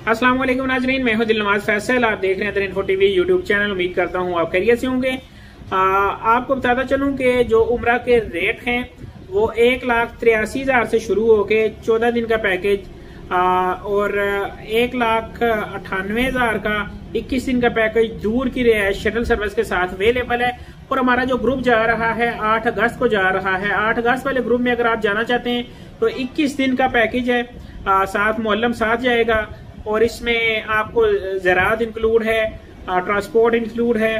अस्सलाम वालेकुम नाजरीन, मैं हूं दिलनवाज फैसल। आप देख रहे हैं इन्फो टीवी यूट्यूब चैनल। उम्मीद करता हूं आप खैरियत से होंगे। आपको बताता चलूं कि जो उम्रा के रेट हैं वो 1,83,000 से शुरू होके 14 दिन का पैकेज और 1,98,000 का 21 दिन का पैकेज दूर की रिहायश शटल सर्विस के साथ अवेलेबल है। और हमारा जो ग्रुप जा रहा है 8 अगस्त को जा रहा है। 8 अगस्त वाले ग्रुप में अगर आप जाना चाहते हैं तो 21 दिन का पैकेज है, साथ मुअल्लम साथ जाएगा और इसमें आपको ज़रात इंक्लूड है, ट्रांसपोर्ट इंक्लूड है,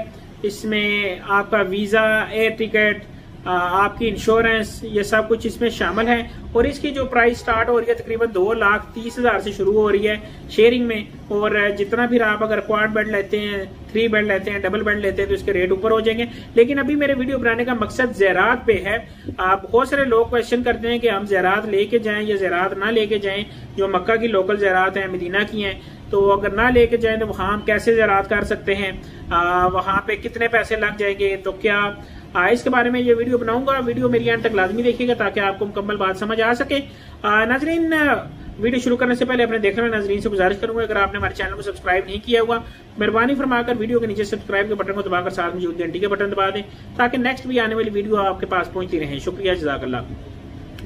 इसमें आपका वीज़ा, एयर टिकट, आपकी इंश्योरेंस, ये सब कुछ इसमें शामिल है। और इसकी जो प्राइस स्टार्ट हो रही है तकरीबन 2,30,000 से शुरू हो रही है शेयरिंग में। और जितना भी आप अगर क्वाड बेड लेते हैं, 3 बेड लेते हैं, डबल बेड लेते हैं तो इसके रेट ऊपर हो जाएंगे। लेकिन अभी मेरे वीडियो बनाने का मकसद ज़रात पे है। बहुत सारे लोग क्वेश्चन करते हैं कि हम ज़रात लेके जाएं या ज़रात ना लेके जाएं। जो मक्का की लोकल ज़रात है, मदीना की हैं, तो अगर ना लेके जाएं तो वहां हम कैसे ज़रात कर सकते हैं, वहां पे कितने पैसे लग जाएंगे, तो क्या इसके बारे में ये वीडियो बनाऊंगा। वीडियो मेरी अंत तक लाजमी देखिएगा ताकि आपको मुकम्मल बात समझ आ सके। नाजरीन, वीडियो शुरू करने से पहले अपने देखने वाले नाजरीन से गुजारिश करूंगा, अगर आपने हमारे चैनल को सब्सक्राइब नहीं किया हुआ, मेहरबानी फरमाकर वीडियो के नीचे सब्सक्राइब के बटन को दबाकर साथ मौजूद घंटी के बटन दबा दें ताकि नेक्स्ट भी आने वाली वीडियो आपके पास पहुंचती रहे। शुक्रिया, जज़ाकल्लाह।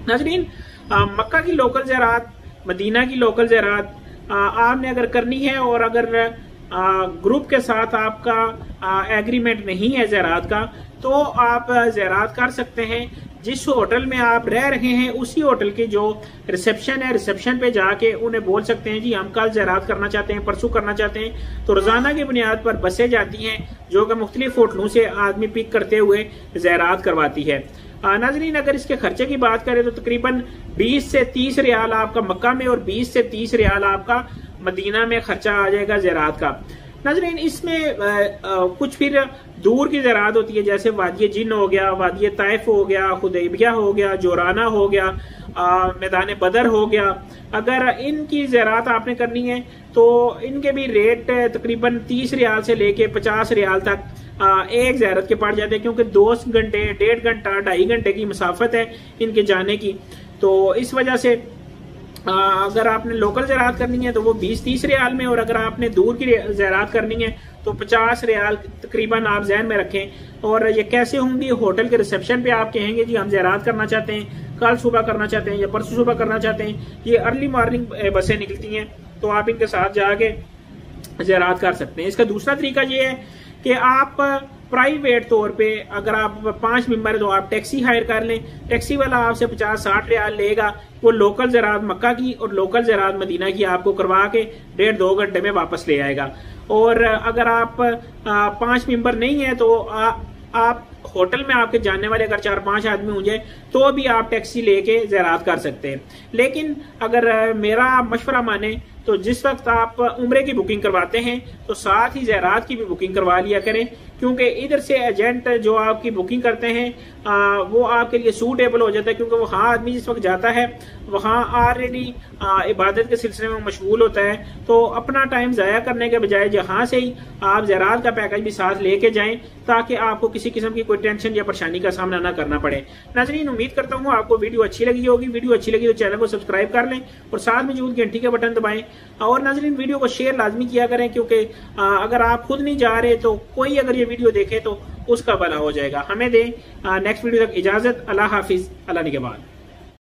नाजरीन, मक्का की लोकल ज़रात, मदीना की लोकल ज़रात आपने अगर करनी है और अगर ग्रुप के साथ आपका एग्रीमेंट नहीं है ज़रात का, तो आप ज़रात कर सकते हैं। जिस होटल में आप रह रहे हैं उसी होटल की जो रिसेप्शन है, रिसेप्शन पे जाके उन्हें बोल सकते हैं जी हम कल ज़रात करना चाहते हैं, परसों करना चाहते हैं। तो रोजाना की बुनियाद पर बसें जाती हैं जो कि मुख्तलिफ होटलों से आदमी पिक करते हुए ज़रात करवाती है। नाजरीन, अगर इसके खर्चे की बात करें तो तकरीबन 20 से 30 रियाल आपका मक्का में और 20 से 30 रियाल आपका मदीना में खर्चा आ जाएगा ज़रात का। नाजरीन, इसमें कुछ फिर दूर की ज़रात होती है, जैसे वादी जिन हो गया, वादी ताइफ हो गया, हुदैबिया हो गया, जोराना हो गया, मैदान बदर हो गया। अगर इनकी ज़रात आपने करनी है तो इनके भी रेट तकरीबन 30 रियाल से लेके 50 रियाल तक एक ज़रात के पड़ जाते हैं, क्योंकि 2 घंटे, 1.5 घंटा, 2.5 घंटे की मसाफत है इनके जाने की। तो इस वजह से अगर आपने लोकल ज़रात करनी है तो वो 20-30 रियाल में, और अगर आपने दूर की ज़रात करनी है तो 50 रियाल तकरीबन आप ज़हन में रखें। और ये कैसे होंगी, होटल के रिसेप्शन पे आप कहेंगे जी हम ज़रात करना चाहते हैं, कल सुबह करना चाहते हैं या परसों सुबह करना चाहते हैं। ये अर्ली मॉर्निंग बसें निकलती हैं तो आप इनके साथ जाके ज़रात कर सकते हैं। इसका दूसरा तरीका ये है कि आप प्राइवेट तौर पे अगर आप 5 मेंबर है तो आप टैक्सी हायर कर लें। टैक्सी वाला आपसे 50-60 रियाल लेगा, वो लोकल ज़रात मक्का की और लोकल ज़रात मदीना की आपको करवा के 1.5-2 घंटे में वापस ले आएगा। और अगर आप 5 मेंबर नहीं है तो आप होटल में आपके जानने वाले अगर 4-5 आदमी हो जाए तो भी आप टैक्सी लेके ज़रात कर सकते हैं। लेकिन अगर मेरा मशवरा माने तो जिस वक्त आप उम्रे की बुकिंग करवाते हैं तो साथ ही ज़रात की भी बुकिंग करवा लिया करें, क्योंकि इधर से एजेंट जो आपकी बुकिंग करते हैं वो आपके लिए सूटेबल हो जाता है, क्योंकि वहाँ आदमी जिस वक्त जाता है वहाँ ऑलरेडी इबादत के सिलसिले में मशगूल होता है। तो अपना टाइम ज़ाया करने के बजाय जहाँ से ही आप ज़रात का पैकेज भी साथ लेके जाएं ताकि आपको किसी किस्म की कोई टेंशन या परेशानी का सामना ना करना पड़े। नाज़रीन, उम्मीद करता हूँ आपको वीडियो अच्छी लगी होगी। वीडियो अच्छी लगी तो चैनल को सब्सक्राइब कर लें और साथ में मौजूद घंटी के बटन दबाएं। और नाज़रीन, वीडियो को शेयर लाजमी किया करें, क्योंकि अगर आप खुद नहीं जा रहे तो कोई अगर ये वीडियो देखे तो उसका भला हो जाएगा। हमें दें नेक्स्ट वीडियो तक इजाजत। अल्लाह हाफिज, अल्लाह निगहबान।